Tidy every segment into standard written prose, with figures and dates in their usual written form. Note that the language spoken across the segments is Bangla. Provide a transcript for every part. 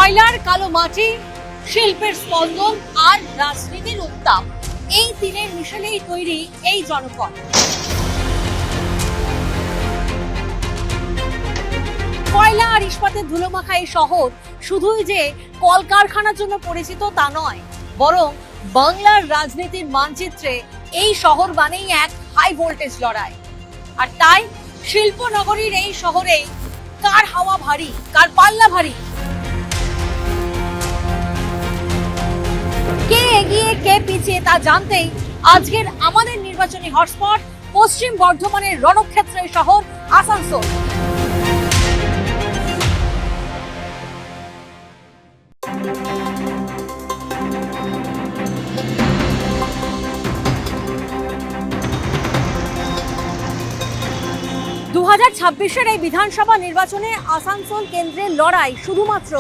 কয়লার কালো মাটি, শিল্পের স্পন্দন আর রাজনীতির উত্তাপ, এই তিনের মিশেলেই তৈরি এই জনপদ। কয়লা আর ইস্পাতের ধুলোমাখা এই শহর শুধুই যে কলকারখানার জন্য পরিচিত তা নয়, বরং বাংলার রাজনীতির মানচিত্রে এই শহর মানেই এক হাই ভোল্টেজ লড়াই। আর তাই শিল্পনগরীর এই শহরে কার হাওয়া ভারী, কার পাল্লা ভারী, কে এগিয়ে কে পিছিয়ে তা জানতেই আজকের আমাদের নির্বাচনী হটস্পট পশ্চিম বর্ধমানের রণক্ষেত্রের শহর আসানসোল। এই বিধানসভা নির্বাচনে আসানসোল কেন্দ্রের লড়াই শুধুমাত্র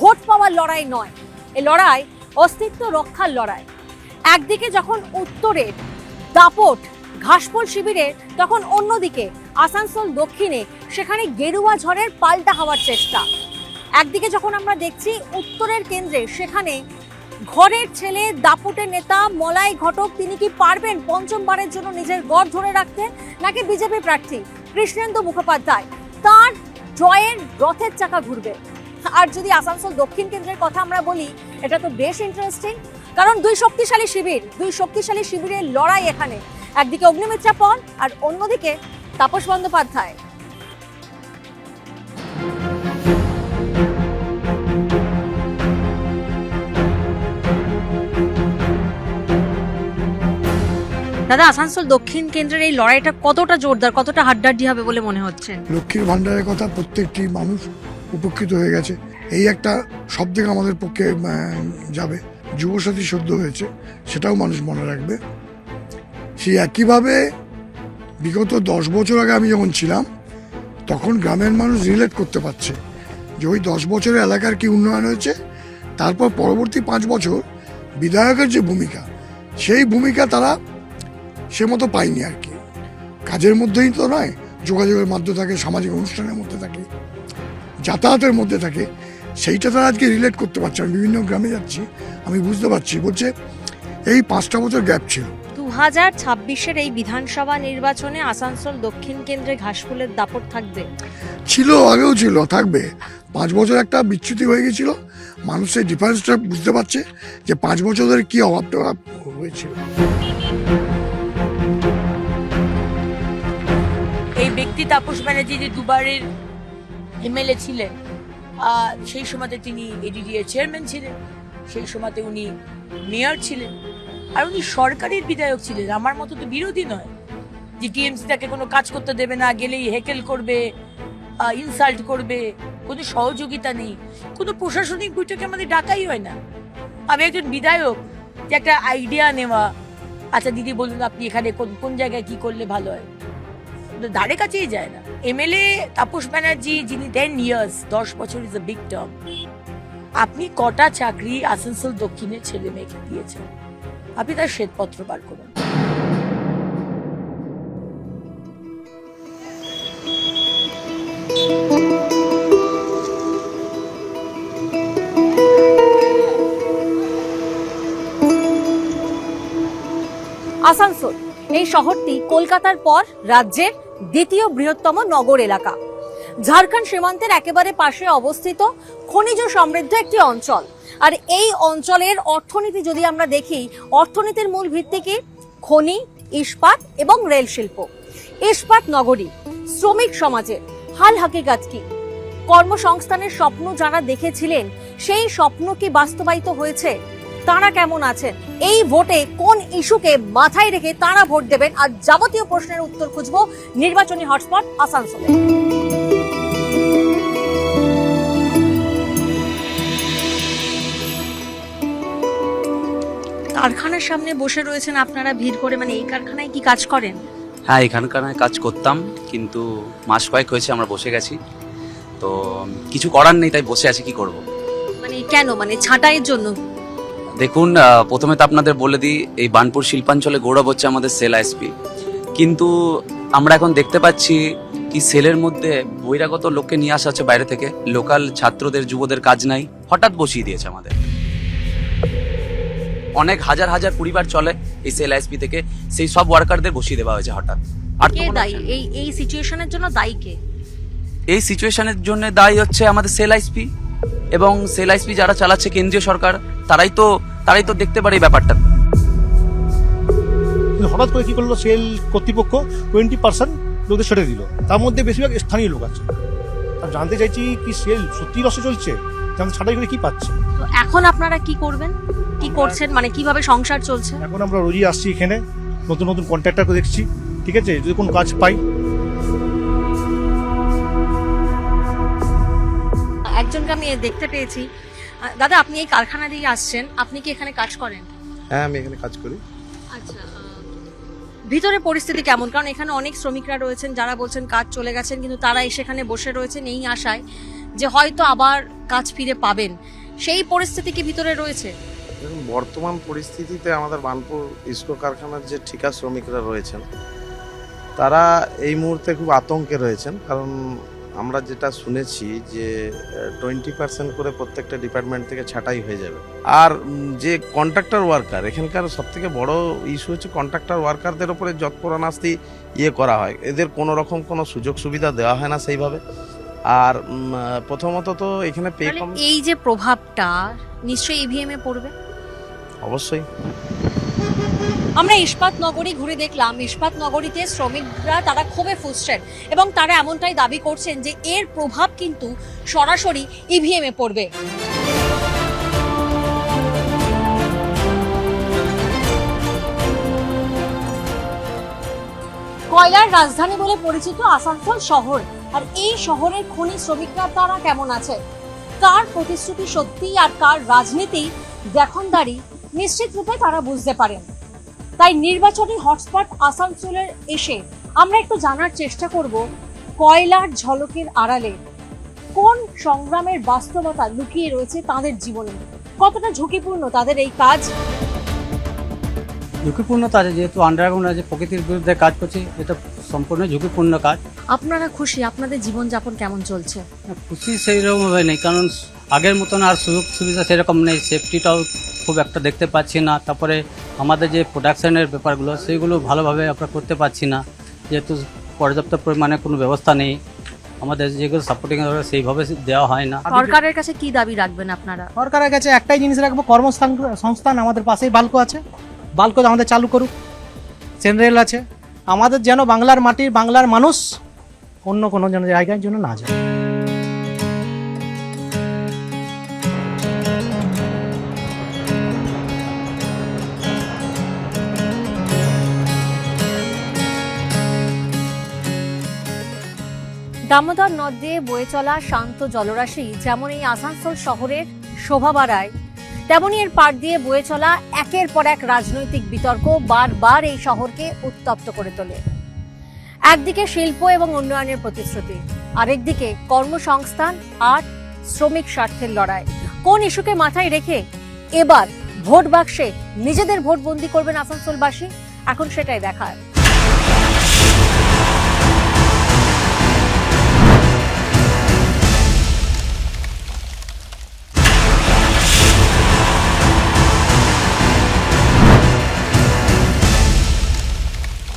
ভোট পাওয়ার লড়াই নয়, এ লড়াই অস্তিত্ব রক্ষার লড়াই। একদিকে যখন উত্তরের দাপট ঘাসফুল শিবিরে, তখন অন্যদিকে আসানসোল দক্ষিণে সেখানে গেরুয়া ঝড়ের পাল্টা হওয়ার চেষ্টা। একদিকে যখন আমরা দেখছি উত্তরের কেন্দ্রে সেখানে ঘরের ছেলে দাপটের নেতা মলাই ঘটক, তিনি কি পারবেন পঞ্চমবারের জন্য নিজের গড় ধরে রাখতে, নাকি বিজেপি প্রার্থী কৃষ্ণেন্দু মুখোপাধ্যায় তার জয়ের রথের চাকা ঘুরবে? আর যদি আসানসোল দক্ষিণ কেন্দ্রের কথা আমরা বলি, এটা তো বেশ ইন্টারেস্টিং, কারণ দুই শক্তিশালী শিবিরের লড়াই এখানে। একদিকে অগ্নিমিত্রা পল আর অন্যদিকে তাপস বন্দ্যোপাধ্যায়। দাদা, আসানসোল দক্ষিণ কেন্দ্রের এই লড়াইটা কতটা জোরদার, কতটা হাড্ডাহাড্ডি হবে বলে মনে হচ্ছে? লক্ষ্মীর ভান্ডারের কথা প্রত্যেকটি মানুষ উপকৃত হয়ে গেছে, এই একটা সব থেকে আমাদের পক্ষে যাবে। যুবসাথী সদ্য হয়েছে, সেটাও মানুষ মনে রাখবে। সেই একইভাবে বিগত 10 বছর আগে আমি যখন ছিলাম, তখন গ্রামের মানুষ রিলেট করতে পারছে যে ওই 10 বছরের এলাকার কি উন্নয়ন হয়েছে। তারপর পরবর্তী 5 বছর বিধায়কের যে ভূমিকা, সেই ভূমিকা তারা সে মতো পাইনি আর কি। কাজের মধ্যেই তো নয়, যোগাযোগের মাধ্যমে থাকে, সামাজিক অনুষ্ঠানের মধ্যে থাকে, যাতায়াতের মধ্যে থাকে, সেইটা তারা আজকে রিলেট করতে পারছে। আমি বিভিন্ন গ্রামে যাচ্ছি, আমি বুঝতে পারছি, বলছে এই 5টা বছর গ্যাপ ছিল। 2026-এর এই বিধানসভা নির্বাচনে আসানসোল দক্ষিণ কেন্দ্রে ঘাসফুলের দাপট থাকবে? ছিল, আগেও ছিল, থাকবে। 5 বছর একটা বিচ্যুতি হয়ে গেছিল, মানুষ সেই ডিফারেন্সটা বুঝতে পারছে যে 5 বছর ধরে কি অভাবটা হয়েছিল। এই ব্যক্তি তাপস ব্যানার্জি যে দুবারের এমএলএ ছিলেন, সেই সময়তে তিনি এডিডিএ চেয়ারম্যান ছিলেন, সেই সময়তে উনি মেয়র ছিলেন, আর উনি সরকারের বিধায়ক ছিলেন। আমার মতো তো বিরোধী নয় যে টিএমসি তাকে কোনো কাজ করতে দেবে না, গেলেই হেকেল করবে, ইনসাল্ট করবে, কোনো সহযোগিতা নেই, কোনো প্রশাসনিক বৈঠকে আমাদের ডাকাই হয় না। আমি একজন বিধায়ক, যে একটা আইডিয়া নেওয়া, আচ্ছা দিদি বলুন আপনি এখানে কোন জায়গায় কি করলে ভালো হয়, ধারে কাছেই যায় না। এমএলএ তাপস ব্যানার্জি, যিনি 10 years, 10 বছর ইজ এ বিগ টার্ম। আপনি কটা চাকরি আসানসোল দক্ষিণের ছেলে মেয়েকে দিয়েছেন? আপনি তার শ্বেতপত্র বার করুন। আসানসোল এই শহরটি কলকাতার পর রাজ্যের দ্বিতীয় বৃহত্তম নগর এলাকা। ঝাড়খণ্ড সীমান্তের একেবারে পাশে অবস্থিত খনিজ সমৃদ্ধ একটি অঞ্চল। আর এই অঞ্চলের অর্থনীতি যদি আমরা দেখি, অর্থনীতির মূল ভিত্তি কি? খনি, ইস্পাত এবং রেল শিল্প। ইস্পাত নগরী, শ্রমিক সমাজের হাল হাকিকাত কি? কর্মসংস্থানের স্বপ্ন যারা দেখেছিলেন, সেই স্বপ্ন কি বাস্তবায়িত হয়েছে? তারা কেমন আছেন? এই ভোটে কোন ইস্যুকে মাথায় রেখে তারা ভোট দেবেন? আর যাবতীয় প্রশ্নের উত্তর খুঁজবো নির্বাচনী হটস্পট আসানসোলে। কারখানার সামনে বসে রয়েছেন আপনারা ভিড় করে, মানে এই কারখানায় কি কাজ করেন? হ্যাঁ, এখানকার কাজ করতাম, কিন্তু মাস কয়েক হয়েছে আমরা বসে গেছি, তো কিছু করার নেই, তাই বসে আছি। কি করব? মানে কেন, মানে ছাঁটাইয়ের জন্য? দেখুন, প্রথমে তো আপনাদের বলে দিই, এই বার্নপুর শিল্পাঞ্চলে গৌরব হচ্ছে আমাদের সেল আইএসপি, কিন্তু আমরা এখন দেখতে পাচ্ছি কি সেলের মধ্যে বহিরাগত লোককে নিয়ে আসা হচ্ছে বাইরে থেকে। লোকাল ছাত্রদের, যুবদের কাজ নাই, হঠাৎ বসিয়ে দিয়েছে আমাদের। অনেক হাজার হাজার পরিবার চলে এই সেল আইএসপি থেকে, সেই সব ওয়ার্কারদের বসিয়ে দেওয়া হয়েছে হঠাৎ। আর তো কে কোনো- দায়ী এই সিচুয়েশনের জন্য? দায়ী কে? এই সিচুয়েশনের জন্য দায়ী হচ্ছে আমাদের সেল আইএসপি, এবং সেল আইএসপি যারা চালাচ্ছে কেন্দ্রীয় সরকার, তারাই তো দেখতে পারে এই ব্যাপারটা। কিন্তু হঠাৎ করে কি করলো সেল কর্তৃপক্ষ 20% লোকদের ছেড়ে দিল, তার মধ্যে বেশিরভাগ স্থানীয় লোক আছে। আর জানতে চাইছি কি সেল সত্যি লসে চলছে, জানতে ছাটাই করে কি পাচ্ছে। তো এখন আপনারা কি করবেন, কি করছেন, মানে কিভাবে সংসার চলছে? এখন আমরা রোজই আসছি এখানে, নতুন নতুন কন্ট্রাক্টরকে দেখছি, ঠিক আছে, যদি কোনো কাজ পাই। একজনকে আমি দেখতে পেয়েছি। দাদা, আপনি এই কারখানা দিয়ে আসছেন, আপনি কি এখানে কাজ করেন? হ্যাঁ, আমি এখানে কাজ করি। আচ্ছা, ভিতরে পরিস্থিতি কেমন? কারণ এখানে অনেক শ্রমিকরা রয়েছেন যারা বলছেন কাজ চলে গেছেন, কিন্তু তারা সেখানে বসে রয়েছেন এই আশায় যে হয়তো আবার কাজ ফিরে পাবেন। সেই পরিস্থিতি কি ভিতরে রয়েছে? দেখুন, বর্তমান পরিস্থিতিতে আমাদের বার্নপুর ইস্কো কারখানার যে ঠিকা শ্রমিকরা রয়েছেন, তারা এই মুহূর্তে খুব আতঙ্কে রয়েছেন। কারণ আমরা যেটা শুনেছি যে 20% করে প্রত্যেকটা ডিপার্টমেন্ট থেকে ছাঁটাই হয়ে যাবে। আর যে কন্ট্রাক্টর ওয়ার্কার, এখানকার সবথেকে বড় ইস্যু হচ্ছে কন্ট্রাক্টর ওয়ার্কারদের ওপরে যৎপরনাস্তি করা হয়, এদের কোনো রকম কোনো সুযোগ সুবিধা দেওয়া হয় না সেইভাবে। আর প্রথমত তো এখানে পে তাহলে কম, এই যে প্রভাবটা নিশ্চয়ই ইভিএম এ পড়বে। অবশ্যই। আমরা ইস্পাত নগরী ঘুরে দেখলাম, ইস্পাত নগরীতে শ্রমিকরা তারা ক্ষোভে ফুঁসছেন এবং তারা এমনটাই দাবি করছেন যে এর প্রভাব কিন্তু সরাসরি ইভিএম এ পড়বে। কয়লার রাজধানী বলে পরিচিত আসানসোল শহর, আর এই শহরের খনি শ্রমিকরা তারা কেমন আছে, কার প্রতিশ্রুতি সত্যি আর কার রাজনীতি দেখনদারি নিশ্চিত রূপে তারা বুঝতে পারেন। তাই নির্বাচনী হটস্পট আসানসোলের এসে আমরা একটু জানার চেষ্টা করব কয়লার ঝলকের আড়ালে কোন সংগ্রামের বাস্তবতা লুকিয়ে রয়েছে তাদের জীবনে, কতটা ঝুঁকিপূর্ণ তাদের এই কাজ। ঝুঁকিপূর্ণতা আছে, যেহেতু আন্ডারগ্রাউন্ড আছে, প্রকৃতির বিরুদ্ধে কাজ করছি, এটা সম্পূর্ণ ঝুঁকিপূর্ণ কাজ। আপনারা খুশি? আপনাদের জীবনযাপন কেমন চলছে? খুশি সেই রকমভাবে নেই, কারণ আগের মতন আর সুযোগ সুবিধা সেরকম নেই, সেফটিটাও খুব একটা দেখতে পাচ্ছি না। তারপরে আমাদের যে প্রোডাকশনের ব্যাপারগুলো সেইগুলো ভালোভাবে আমরা করতে পারছি না, যেহেতু পর্যাপ্ত পরিমাণে কোনো ব্যবস্থা নেই। আমাদের যেগুলো সাপোর্টিং সেইভাবে দেওয়া হয় না। সরকারের কাছে কি দাবি রাখবেন আপনারা? সরকারের কাছে একটাই জিনিস রাখবো, কর্মসংস্থান আমাদের পাশেই বাল্কো আছে, বাল্কো আমাদের চালু করুক। সেন্ট্রাল আছে, আমাদের যেন বাংলার মাটির বাংলার মানুষ অন্য কোনো যেন জায়গার জন্য না যায়। দামোদর নদ দিয়ে বয়ে চলা শান্ত জলরাশি যেমন এই আসানসোল শহরের শোভা বাড়ায়, তেমনি এর পাড় দিয়ে বয়ে চলা একের পর এক রাজনৈতিক বিতর্ক বারবার এই শহরকে উত্তপ্ত করে তোলে। একদিকে শিল্প এবং উন্নয়নের প্রতিশ্রুতি, আরেকদিকে কর্মসংস্থান আর শ্রমিক স্বার্থের লড়াই। কোন ইস্যুকে মাথায় রেখে এবার ভোট বাক্সে নিজেদের ভোট বন্দি করবেন আসানসোলবাসী, এখন সেটাই দেখার।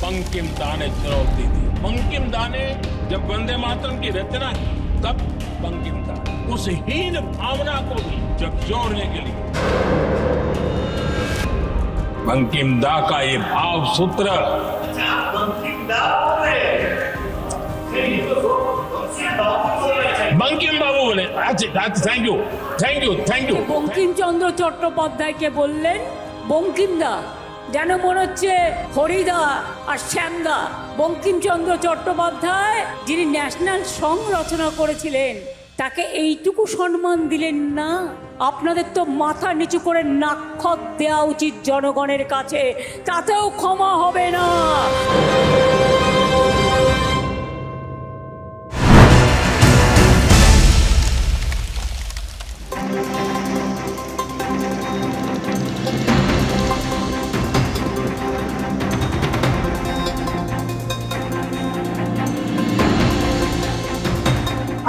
बंकिम दा ने चुनौती दी। बंकिम दा ने जब वंदे मातरम की रचना की, तब बंकिम दा उस हीन भावना को भी झकझोरने के लिए बंकिम दा का ये भाव सूत्र बंकिम बाबू बोले thank you thank you thank you. বঙ্কিমচন্দ্র চট্টোপাধ্যায়কে বললেন বঙ্কিমদা, যেন মনে হচ্ছে হরিদা আর শ্যামদা। বঙ্কিমচন্দ্র চট্টোপাধ্যায় যিনি ন্যাশনাল সং রচনা করেছিলেন, তাকে এইটুকু সম্মান দিলেন না? আপনাদের তো মাথা নিচু করে নাক্ষত দেওয়া উচিত জনগণের কাছে, তাতেও ক্ষমা হবে না।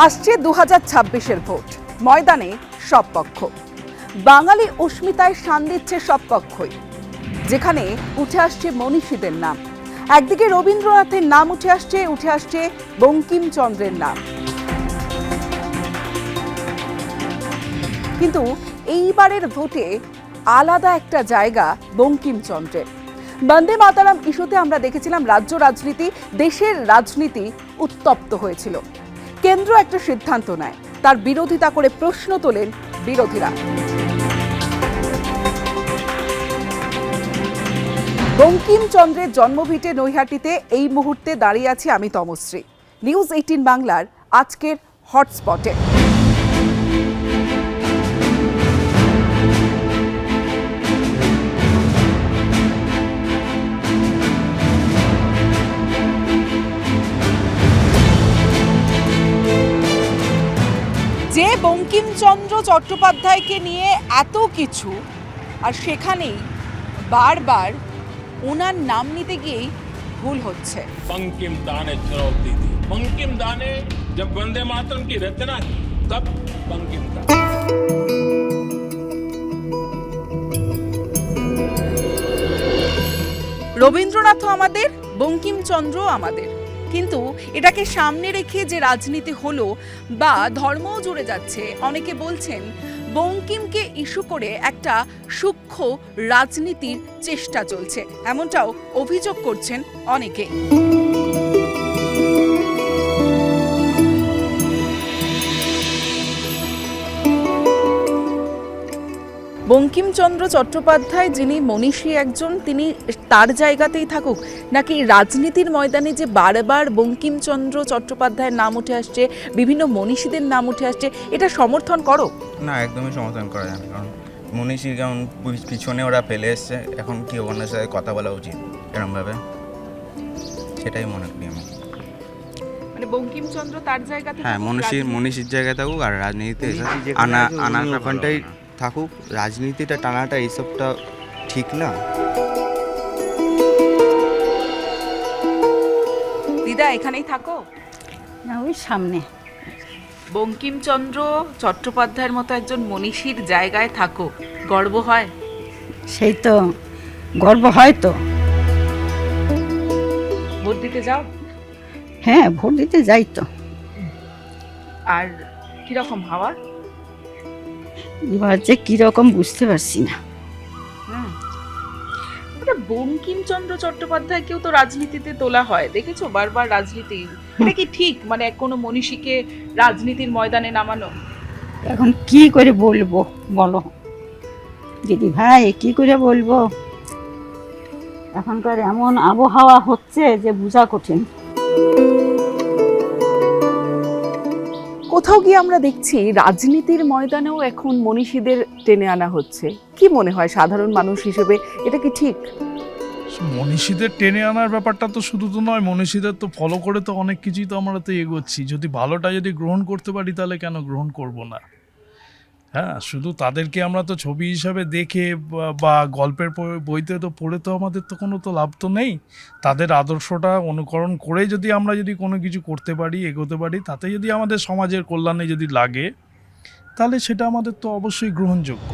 আসছে 2026-এর ভোট। ময়দানে সব পক্ষ, বাঙালি অস্মিতায় শান দিচ্ছে সব পক্ষই, যেখানে উঠে আসছে মনীষীদের নাম। একদিকে রবীন্দ্রনাথের নাম উঠে আসছে বঙ্কিমচন্দ্রের নাম। কিন্তু এইবারের ভোটে আলাদা একটা জায়গা বঙ্কিমচন্দ্রের। বন্দে মাতারাম ইস্যুতে আমরা দেখেছিলাম রাজ্য রাজনীতি, দেশের রাজনীতি উত্তপ্ত হয়েছিল। কেন্দ্র একটা সিদ্ধান্ত নেয়, তার বিরোধিতা করে প্রশ্ন তোলেন বিরোধীরা। বঙ্কিমচন্দ্রের জন্মভিটে নৈহাটিতে এই মুহূর্তে দাঁড়িয়ে আছি আমি তমশ্রী। নিউজ 18 বাংলার আজকের হটস্পটে। যে বঙ্কিমচন্দ্র চট্টোপাধ্যায়কে নিয়ে এত কিছু, আর সেখানেই বারবার ওনার নাম নিতে গিয়েই ভুল হচ্ছে। बंकिम दा ने चुनौती दी। बंकिम दा ने जब वंदे मातरम की रचना की तब बंकिम दा। রবীন্দ্রনাথও আমাদের, বঙ্কিমচন্দ্রও আমাদের, কিন্তু এটাকে সামনে রেখে যে রাজনীতি হলো বা ধর্মও জুড়ে যাচ্ছে, অনেকে বলছেন বঙ্কিমকে ইস্যু করে একটা সূক্ষ্ম রাজনীতির চেষ্টা চলছে, এমনটাও অভিযোগ করছেন অনেকে। বঙ্কিমচন্দ্র চট্টোপাধ্যায় যিনি মনীষী একজন, তিনি তার জায়গাতেই থাকুক, নাকি রাজনীতির ময়দানে যে বারবার বঙ্কিমচন্দ্র চট্টোপাধ্যায়ের নাম উঠে আসছে, বিভিন্ন মনীষীদের নাম উঠে আসছে, এটা সমর্থন করো? না, একদমই সমর্থন করা যায় না। কারণ মনীষী কেমন পিছনে ওরা ফেলে এসছে, এখন কি ওনার সাথে কথা বলা উচিত এরকমভাবে, সেটাই মনে করি আমি। মানে বঙ্কিমচন্দ্র তার জায়গাতে, হ্যাঁ, মনীষীর জায়গায় থাকুক, আর রাজনীতিতে আনার ওখানটাই থাকুক। রাজনীতিটা টানাটা এইসবটা ঠিক না। দিদা এখানেই থাকো না, ওই সামনে। বঙ্কিমচন্দ্র চট্টোপাধ্যায়ের মতো একজন মনীষীর জায়গায় থাকো, গর্ব হয়? সেই তো গর্ব হয় তো। ভোট দিতে যাও? হ্যাঁ, ভোট দিতে যাই তো। আর কিরকম হাওয়া? এবার যে কিরকম বুঝতে পারছি না। বঙ্কিমচন্দ্র চট্টোপাধ্যায়কেও তো রাজনীতিতে তোলা হয়, দেখেছো বারবার রাজনীতি। এটা কি ঠিক, মানে কোনো মনীষীকে রাজনীতির ময়দানে নামানো? এখন কি করে বলবো বলো দিদি ভাই, কি করে বলবো? এখনকার এমন আবহাওয়া হচ্ছে যে বোঝা কঠিন। কোথাও গিয়ে আমরা দেখছি রাজনীতির ময়দানেও এখন মনীষীদের টেনে আনা হচ্ছে। কি মনে হয় সাধারণ মানুষ হিসেবে, এটা কি ঠিক? মনীষীদের টেনে আনার ব্যাপারটা তো শুধু তো নয়, মনীষীদের তো ফলো করে তো অনেক কিছুই তো আমরা তো এগোচ্ছি। যদি ভালোটা যদি গ্রহণ করতে পারি তাহলে কেন গ্রহণ করব না? হ্যাঁ, শুধু তাদেরকে আমরা তো ছবি হিসাবে দেখে বা গল্পের বইতে তো পড়ে তো আমাদের তো কোনো তো লাভ তো নেই। তাদের আদর্শটা অনুকরণ করে যদি আমরা যদি কোনো কিছু করতে পারি, এগোতে পারি, তাতে যদি আমাদের সমাজের কল্যাণে যদি লাগে, তাহলে সেটা আমাদের তো অবশ্যই গ্রহণযোগ্য।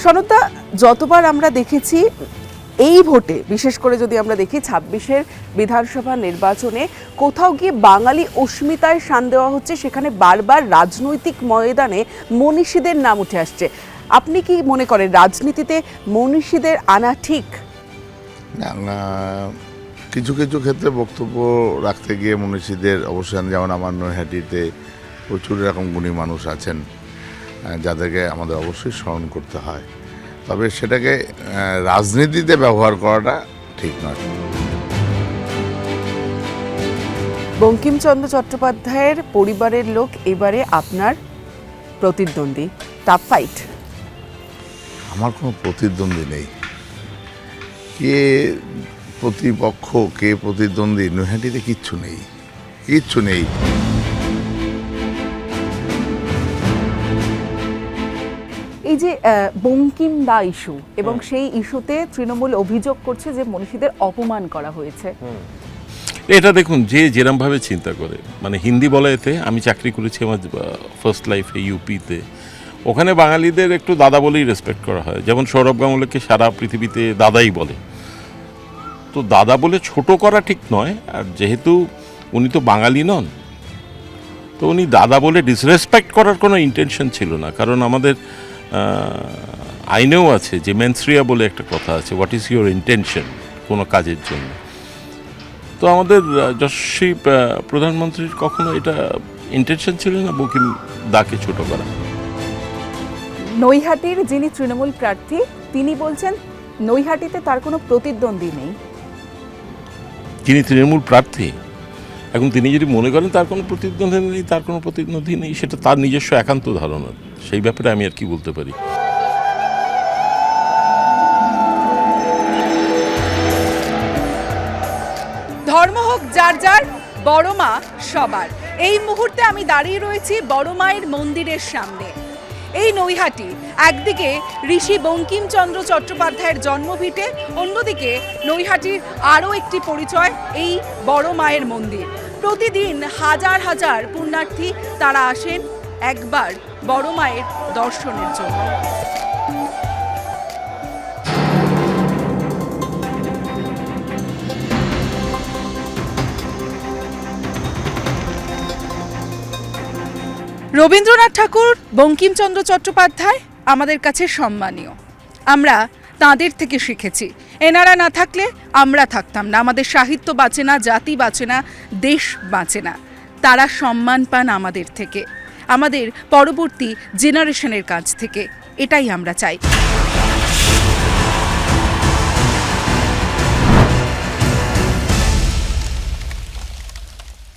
সনতা, যতবার আমরা দেখেছি এই ভোটে, বিশেষ করে যদি আমরা দেখি 26-এর বিধানসভা নির্বাচনে, কোথাও গিয়ে বাঙালি অস্মিতায় শান দেওয়া হচ্ছে, সেখানে বারবার রাজনৈতিক ময়দানে মনীষীদের নাম উঠে আসছে। আপনি কি মনে করেন রাজনীতিতে মনীষীদের আনা ঠিক? না, কিছু কিছু ক্ষেত্রে বক্তব্য রাখতে গিয়ে মনীষীদের অবসান, যেমন আমার নৈহাটিতে প্রচুর এরকম গুণী মানুষ আছেন যাদেরকে আমাদের অবশ্যই স্মরণ করতে হয়, তবে সেটাকে রাজনীতিতে ব্যবহার করাটা ঠিক নয়। বঙ্কিমচন্দ্র চট্টোপাধ্যায়ের পরিবারের লোক এবারে আপনার প্রতিদ্বন্দ্বী, টাফ ফাইট। আমার কোনো প্রতিদ্বন্দ্বী নেই। কে প্রতিপক্ষ, কে প্রতিদ্বন্দ্বী, নৈহাটিতে কিচ্ছু নেই। এই যে বঙ্কিম দা ইস্যু এবং সেই ইস্যুতে তৃণমূল অভিযোগ করছে যে মনীষীদের অপমান করা হয়েছে। এটা দেখুন, যে যেরমভাবে চিন্তা করে, মানে হিন্দি বলাইতে আমি চাকরি করেছি আমার ফার্স্ট লাইফে ইউপিতে, ওখানে বাঙালিদের একটু দাদা বলেই রেসপেক্ট করা হয়। যেমন সৌরভ গাঙ্গুলিকে সারা পৃথিবীতে দাদাই বলে। তো দাদা বলে ছোট করা ঠিক নয়, আর যেহেতু উনি তো বাঙালি নন, তো উনি দাদা বলে ডিসরেসপেক্ট করার কোনো ইন্টেনশন ছিল না। কারণ আমাদের আইনেও আছে যে মেন্সরিয়া বলে একটা কথা আছে, হোয়াট ইজ ইউর ইন্টেনশন কোনো কাজের জন্য। তো আমাদের যশস্বী প্রধানমন্ত্রীর কখনো এটা ইন্টেনশন ছিল না বঙ্কিম দাকে ছোট করা। নৈহাটির যিনি তৃণমূল প্রার্থী তিনি বলছেন নৈহাটিতে তার কোনো প্রতিদ্বন্দ্বী নেই। যিনি তৃণমূল প্রার্থী, এখন তিনি যদি মনে করেন তার কোনো প্রতিদ্বন্দ্বী নেই, তার কোনো প্রতিদ্বন্দ্বী নেই, সেটা তার নিজস্ব একান্ত ধারণা। সেই ব্যাপারে আমি আর কি বলতে পারি। ধর্ম হোক যার যার, বড় মা সবার। এই মুহূর্তে আমি দাঁড়িয়ে রয়েছি বড় মায়ের মন্দিরের সামনে। এই নৈহাটি একদিকে ঋষি বঙ্কিমচন্দ্র চট্টোপাধ্যায়ের জন্মভিটে, অন্যদিকে নৈহাটির আরও একটি পরিচয় এই বড় মায়ের মন্দির। প্রতিদিন হাজার হাজার পুণ্যার্থী তারা আসেন একবার বড় মায়ের দর্শনের জন্য। রবীন্দ্রনাথ ঠাকুর, বঙ্কিমচন্দ্র চট্টোপাধ্যায় আমাদের কাছে সম্মানীয়। আমরা তাঁদের থেকে শিখেছি। এনারা না থাকলে আমরা থাকতাম না, আমাদের সাহিত্য বাঁচে না, জাতি বাঁচে না, দেশ বাঁচে না। তারা সম্মান পান আমাদের থেকে, আমাদের পরবর্তী জেনারেশনের কাছ থেকে। এটাই আমরা চাই।